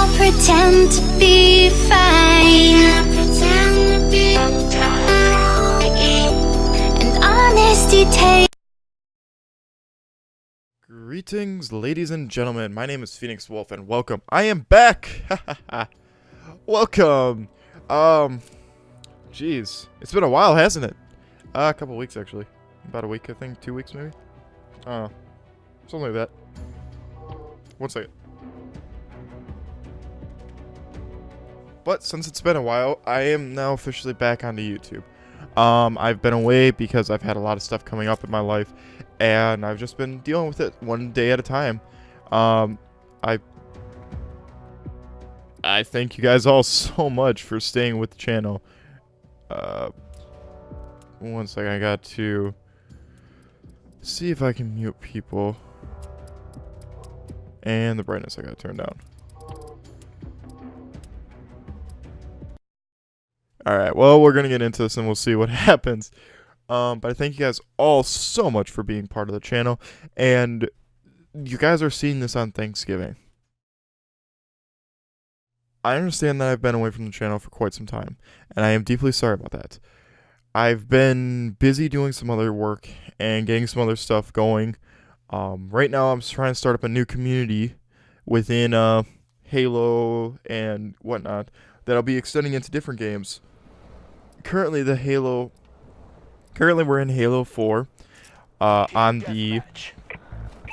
I'll pretend to be fine. And honesty takes. Greetings, ladies and gentlemen. My name is Phoenix Wolf, and welcome. I am back. Welcome. Jeez, it's been a while, hasn't it? A couple weeks actually. About a week, I think. 2 weeks, maybe. Something like that. 1 second. But since it's been a while, I am now officially back onto YouTube. I've been away because I've had a lot of stuff coming up in my life, and I've just been dealing with it one day at a time. I thank you guys all so much for staying with the channel. 1 second, I got to see if I can mute people. And the brightness I gotta turn down. Alright, well, we're gonna get into this and we'll see what happens. But I thank you guys all so much for being part of the channel. And you guys are seeing this on Thanksgiving. I understand that I've been away from the channel for quite some time, and I am deeply sorry about that. I've been busy doing some other work and getting some other stuff going. Right now I'm trying to start up a new community within Halo and whatnot that I'll be extending into different games. Currently we're in Halo 4 on the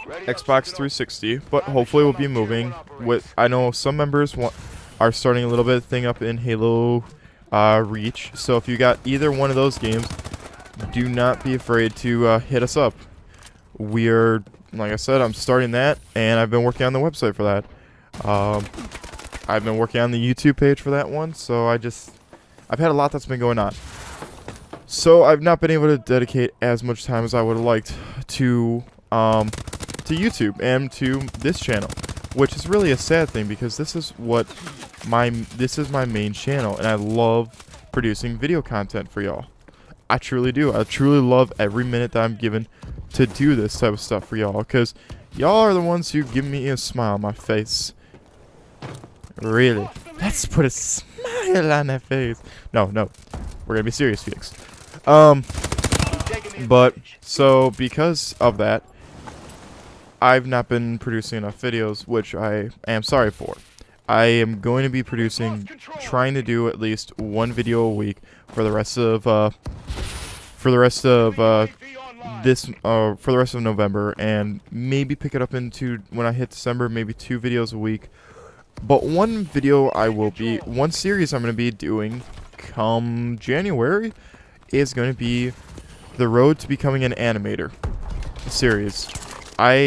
Xbox 360, but hopefully we'll be moving. I know some members are starting a little bit of thing up in Halo Reach, so if you got either one of those games, do not be afraid to hit us up. We're, like I said, I'm starting that, and I've been working on the website for that. I've been working on the YouTube page for that one, so I've had a lot that's been going on. So I've not been able to dedicate as much time as I would have liked to YouTube and to this channel, which is really a sad thing because this is my main channel, and I love producing video content for y'all. I truly do. I truly love every minute that I'm given to do this type of stuff for y'all, because y'all are the ones who give me a smile on my face. Really. Let's put a smile on that face. No. We're gonna be serious, Felix. But, so, because of that, I've not been producing enough videos, which I am sorry for. I am going to be trying to do at least one video a week for the rest of November, and maybe pick it up into when I hit December, maybe 2 videos a week. But one series I'm going to be doing come January is going to be the road to becoming an animator series.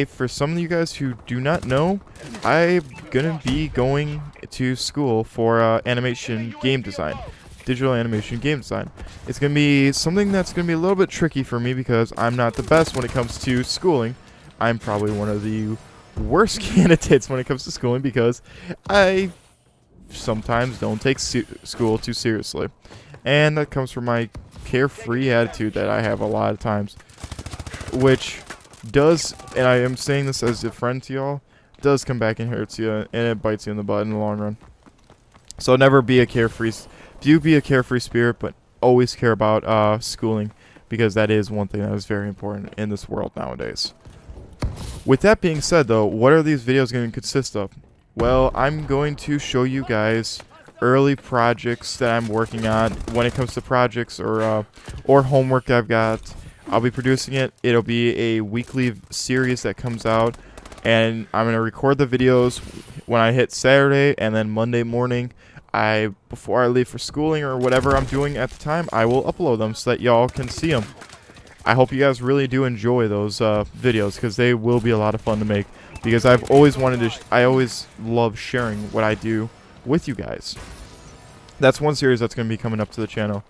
For some of you guys who do not know, I'm going to be going to school for animation game design. Digital animation game design. It's going to be something that's going to be a little bit tricky for me because I'm not the best when it comes to schooling. I'm probably one of the worst candidates when it comes to schooling because I sometimes don't take school too seriously. And that comes from my carefree attitude that I have a lot of times, which does, and I am saying this as a friend to y'all, does come back and hurts you, and it bites you in the butt in the long run. So never be a carefree spirit, but always care about schooling, because that is one thing that is very important in this world nowadays. With that being said, though, what are these videos going to consist of? Well, I'm going to show you guys early projects that I'm working on when it comes to projects or homework that I've got. I'll be producing it. It'll be a weekly series that comes out, and I'm going to record the videos when I hit Saturday, and then Monday morning, before I leave for schooling or whatever I'm doing at the time, I will upload them so that y'all can see them. I hope you guys really do enjoy those videos, because they will be a lot of fun to make, because I've always I always love sharing what I do with you guys. That's one series that's going to be coming up to the channel.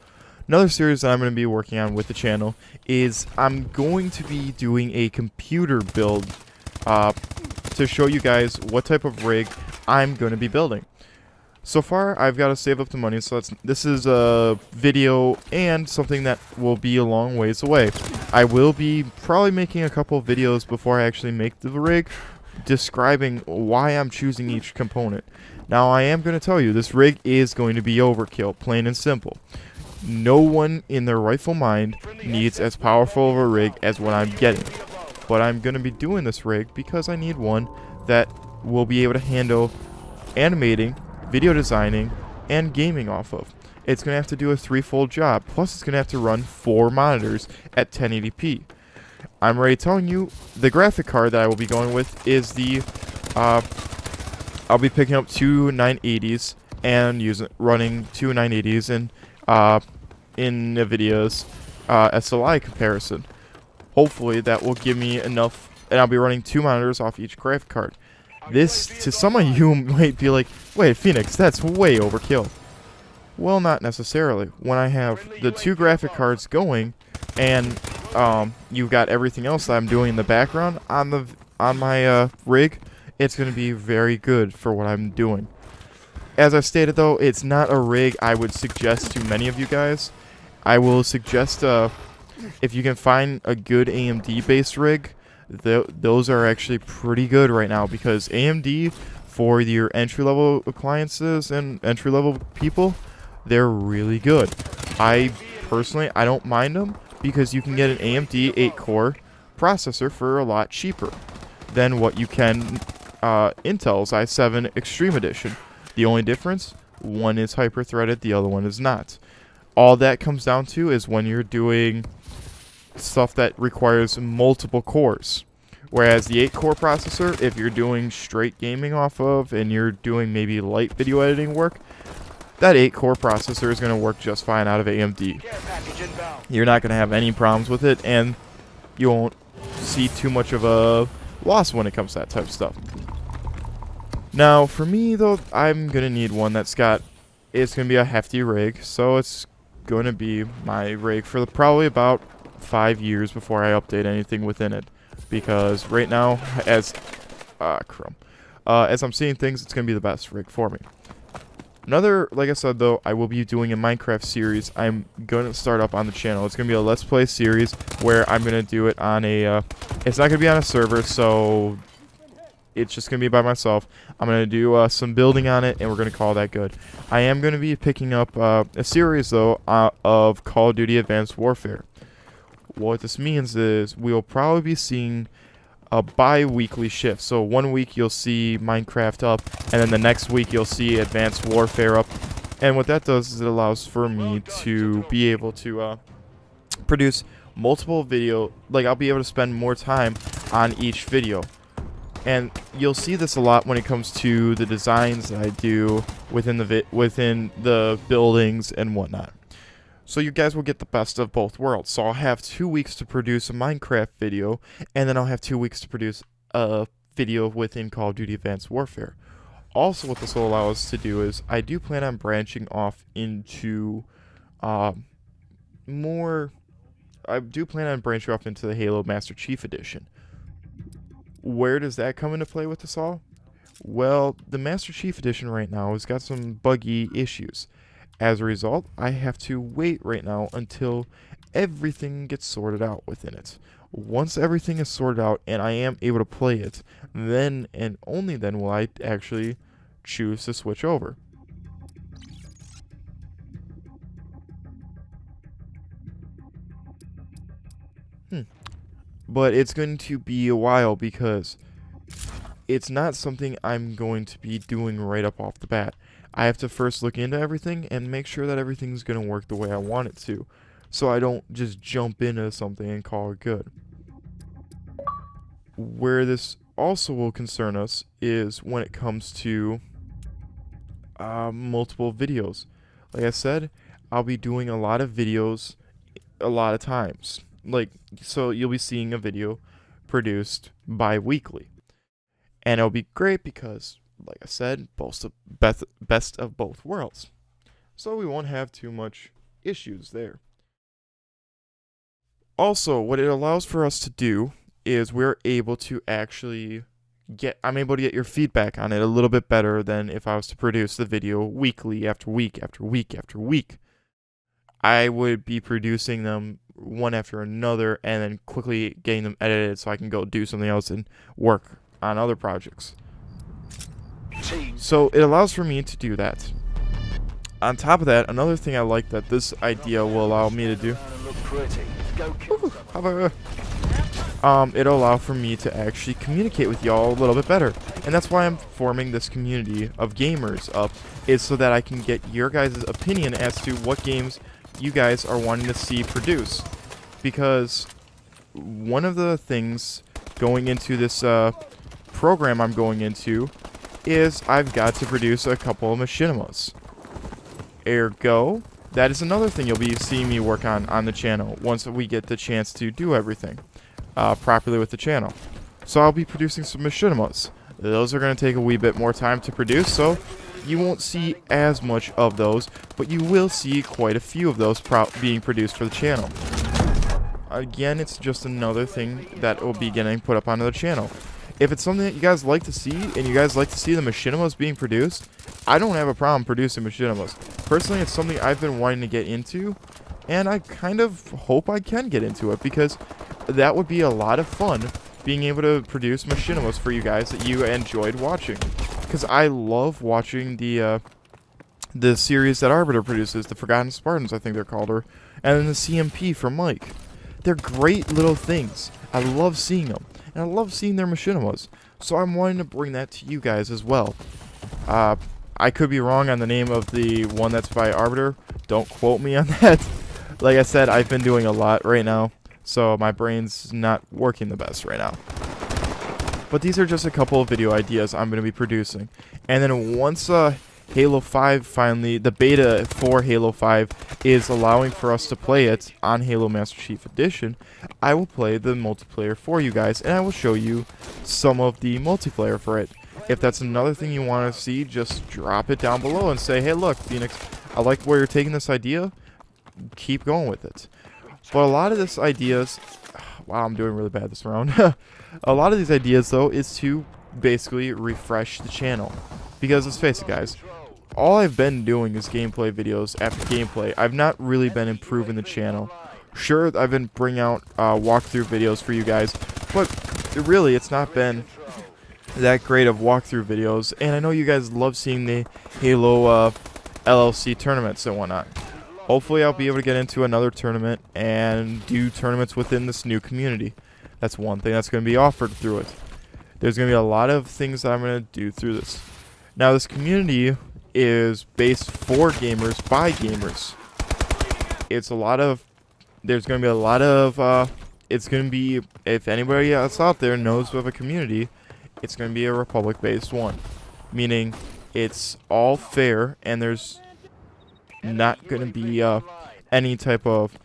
Another series that I'm going to be working on with the channel is I'm going to be doing a computer build to show you guys what type of rig I'm going to be building. So far, I've got to save up the money, so this is a video and something that will be a long ways away. I will be probably making a couple of videos before I actually make the rig, describing why I'm choosing each component. Now, I am going to tell you, this rig is going to be overkill, plain and simple. No one in their rightful mind needs as powerful of a rig as what I'm getting. But I'm going to be doing this rig because I need one that will be able to handle animating, video designing, and gaming off of. It's going to have to do a threefold job, plus it's going to have to run 4 monitors at 1080p. I'm already telling you, the graphic card that I will be going with is the, I'll be picking up 2 980s and running 2 980s in NVIDIA's SLI comparison. Hopefully that will give me enough, and I'll be running 2 monitors off each graphic card. This, to some of you, might be like, wait, Phoenix, that's way overkill. Well, not necessarily. When I have the 2 graphic cards going, and you've got everything else that I'm doing in the background on my rig, it's going to be very good for what I'm doing. As I stated, though, it's not a rig I would suggest to many of you guys. I will suggest if you can find a good AMD-based rig, those are actually pretty good right now, because AMD, for your entry-level appliances and entry-level people, they're really good. I don't mind them, because you can get an AMD 8-core processor for a lot cheaper than what you can Intel's i7 Extreme Edition. The only difference, one is hyper-threaded, the other one is not. All that comes down to is when you're doing stuff that requires multiple cores. Whereas the 8-core processor, if you're doing straight gaming off of and you're doing maybe light video editing work, that 8-core processor is going to work just fine out of AMD. You're not going to have any problems with it, and you won't see too much of a loss when it comes to that type of stuff. Now, for me, though, I'm going to need one it's going to be a hefty rig, so it's going to be my rig for probably about 5 years before I update anything within it. Because right now, as I'm seeing things, it's going to be the best rig for me. Like I said, though, I will be doing a Minecraft series I'm going to start up on the channel. It's going to be a Let's Play series where I'm going to do it on a, it's not going to be on a server, so it's just going to be by myself. I'm going to do some building on it, and we're going to call that good. I am going to be picking up a series, though, of Call of Duty Advanced Warfare. What this means is we'll probably be seeing a bi-weekly shift. So 1 week you'll see Minecraft up, and then the next week you'll see Advanced Warfare up. And what that does is it allows for me to be able to produce multiple video. Like, I'll be able to spend more time on each video. And you'll see this a lot when it comes to the designs that I do within the buildings and whatnot. So you guys will get the best of both worlds. So I'll have 2 weeks to produce a Minecraft video, and then I'll have 2 weeks to produce a video within Call of Duty Advanced Warfare. Also, what this will allow us to do is I do plan on branching off into the Halo Master Chief Edition. Where does that come into play with this all? Well, the Master Chief Edition right now has got some buggy issues. As a result, I have to wait right now until everything gets sorted out within it. Once everything is sorted out and I am able to play it, then and only then will I actually choose to switch over. But it's going to be a while because it's not something I'm going to be doing right up off the bat. I have to first look into everything and make sure that everything's going to work the way I want it to, so I don't just jump into something and call it good. Where this also will concern us is when it comes to multiple videos. Like I said, I'll be doing a lot of videos a lot of times. So you'll be seeing a video produced bi-weekly. And it'll be great because, like I said, best of both worlds. So we won't have too much issues there. Also, what it allows for us to do is we're able to actually I'm able to get your feedback on it a little bit better than if I was to produce the video weekly after week after week after week. I would be producing them one after another and then quickly getting them edited so I can go do something else and work on other projects. So it allows for me to do that. On top of that, another thing I like that this idea will allow me to do, it'll allow for me to actually communicate with y'all a little bit better. And that's why I'm forming this community of gamers up, is so that I can get your guys' opinion as to what games you guys are wanting to see produced. Because one of the things going into this program I'm going into is I've got to produce a couple of machinimas. Ergo, that is another thing you'll be seeing me work on the channel once we get the chance to do everything properly with the channel. So I'll be producing some machinimas. Those are going to take a wee bit more time to produce, so you won't see as much of those, but you will see quite a few of those being produced for the channel. Again, it's just another thing that will be getting put up onto the channel. If it's something that you guys like to see, and you guys like to see the machinimas being produced, I don't have a problem producing machinimas. Personally, it's something I've been wanting to get into, and I kind of hope I can get into it, because that would be a lot of fun, being able to produce machinimas for you guys that you enjoyed watching. Because I love watching the series that Arbiter produces, the Forgotten Spartans, I think they're called, and then the CMP from Mike. They're great little things. I love seeing them, and I love seeing their machinimas. So I'm wanting to bring that to you guys as well. I could be wrong on the name of the one that's by Arbiter. Don't quote me on that. Like I said, I've been doing a lot right now, so my brain's not working the best right now. But these are just a couple of video ideas I'm going to be producing. And then once Halo 5 finally, the beta for Halo 5 is allowing for us to play it on Halo Master Chief Edition, I will play the multiplayer for you guys, and I will show you some of the multiplayer for it. If that's another thing you want to see, just drop it down below and say, hey look, Phoenix, I like where you're taking this idea, keep going with it. But a lot of these ideas, wow, I'm doing really bad this round. A lot of these ideas though is to basically refresh the channel. Because let's face it guys, all I've been doing is gameplay videos after gameplay. I've not really been improving the channel. Sure, I've been bringing out walkthrough videos for you guys, but really it's not been that great of walkthrough videos. And I know you guys love seeing the Halo LLC tournaments and whatnot. Hopefully I'll be able to get into another tournament and do tournaments within this new community. That's one thing that's going to be offered through it. There's going to be a lot of things that I'm going to do through this. Now this community is based for gamers by gamers. It's a lot of, there's going to be a lot of, it's going to be, if anybody else out there knows of a community, it's going to be a Republic based one. Meaning it's all fair and there's not going to be any type of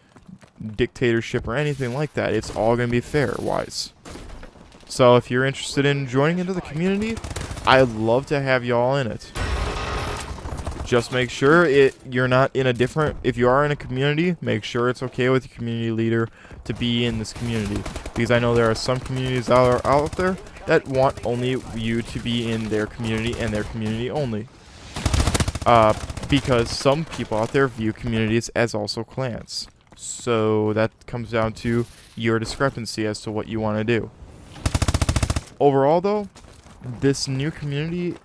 dictatorship or anything like that. It's all going to be fair wise. So if you're interested in joining into the community, I'd love to have y'all in it. Just make sure you're not in a different, if you are in a community, make sure it's okay with your community leader to be in this community. Because I know there are some communities out there that want only you to be in their community and their community only. Because some people out there view communities as also clans. So that comes down to your discrepancy as to what you want to do. Overall though, this new community,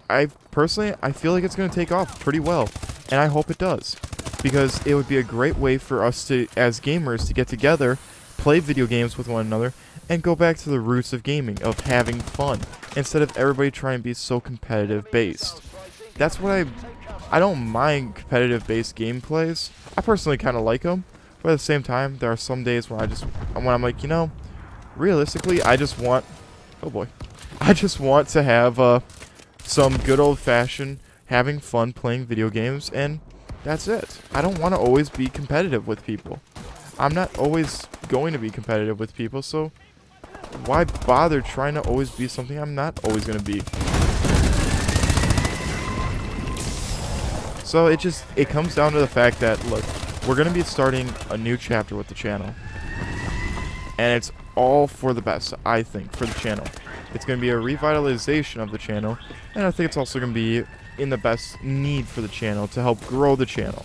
I feel like it's going to take off pretty well, and I hope it does, because it would be a great way for us to, as gamers, to get together, play video games with one another, and go back to the roots of gaming, of having fun, instead of everybody trying to be so competitive based. That's what I don't mind competitive based gameplays. I personally kind of like them, but at the same time, there are some days when I'm like, you know, realistically, I just want to have some good old-fashioned having fun playing video games, and that's it. I don't want to always be competitive with people. I'm not always going to be competitive with people, so why bother trying to always be something I'm not always going to be? So it comes down to the fact that, look, we're going to be starting a new chapter with the channel, and it's all for the best, I think, for the channel. It's going to be a revitalization of the channel, and I think it's also going to be in the best need for the channel to help grow the channel.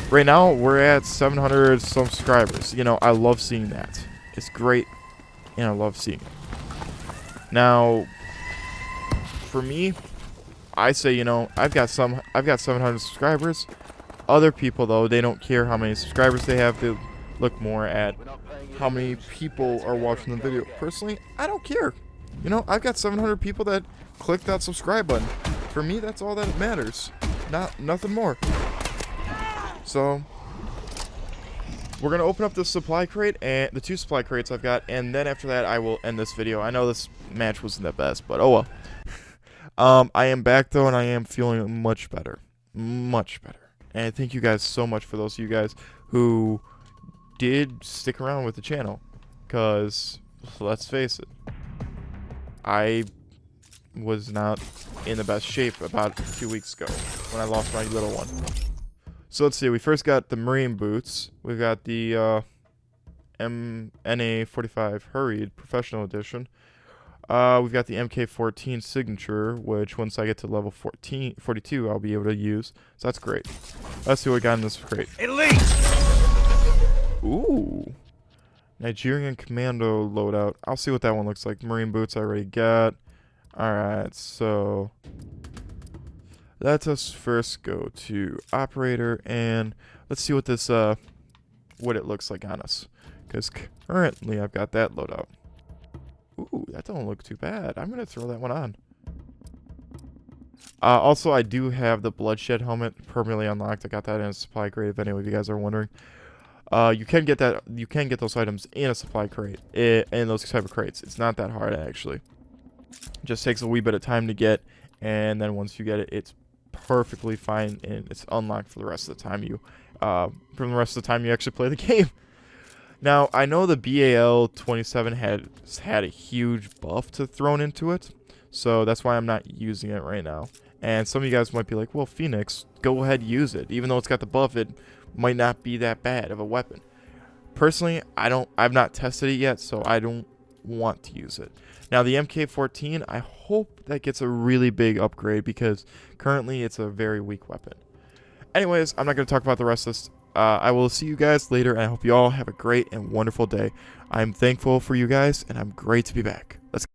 Right now, we're at 700 subscribers. You know, I love seeing that. It's great, and I love seeing it. Now, for me, I say, you know, I've got 700 subscribers. Other people, though, they don't care how many subscribers they have. They look more at how many people are watching the video. Personally, I don't care. You know, I've got 700 people that click that subscribe button. For me, that's all that matters. Nothing more. So, we're going to open up the supply crate, and the 2 supply crates I've got, and then after that, I will end this video. I know this match wasn't the best, but oh well. I am back, though, and I am feeling much better. Much better. And thank you guys so much for those of you guys who did stick around with the channel. Because, let's face it, I was not in the best shape about 2 weeks ago when I lost my little one. So let's see, we first got the Marine boots. We've got the NA45 Hurried Professional Edition. We've got the MK14 Signature, which once I get to level 42, I'll be able to use. So that's great. Let's see what we got in this crate. Elite! Ooh. Nigerian Commando loadout. I'll see what that one looks like. Marine boots I already got. Alright, so let us first go to Operator, and let's see what this, what it looks like on us. Because currently I've got that loadout. Ooh, that don't look too bad. I'm going to throw that one on. Also, I do have the Bloodshed helmet permanently unlocked. I got that in a supply crate, if any of you guys are wondering. You can get that. You can get those items in a supply crate, in those type of crates. It's not that hard, actually. It just takes a wee bit of time to get, and then once you get it, it's perfectly fine, and it's unlocked for the rest of the time you, actually play the game. Now, I know the BAL-27 had a huge buff thrown into it, so that's why I'm not using it right now. And some of you guys might be like, well, Phoenix, go ahead, use it. Even though it's got the buff, it might not be that bad of a weapon. Personally, I've not tested it yet, so I don't want to use it. Now, the MK14, I hope that gets a really big upgrade because currently it's a very weak weapon. Anyways, I'm not going to talk about the rest of this. I will see you guys later, and I hope you all have a great and wonderful day. I'm thankful for you guys, and I'm great to be back.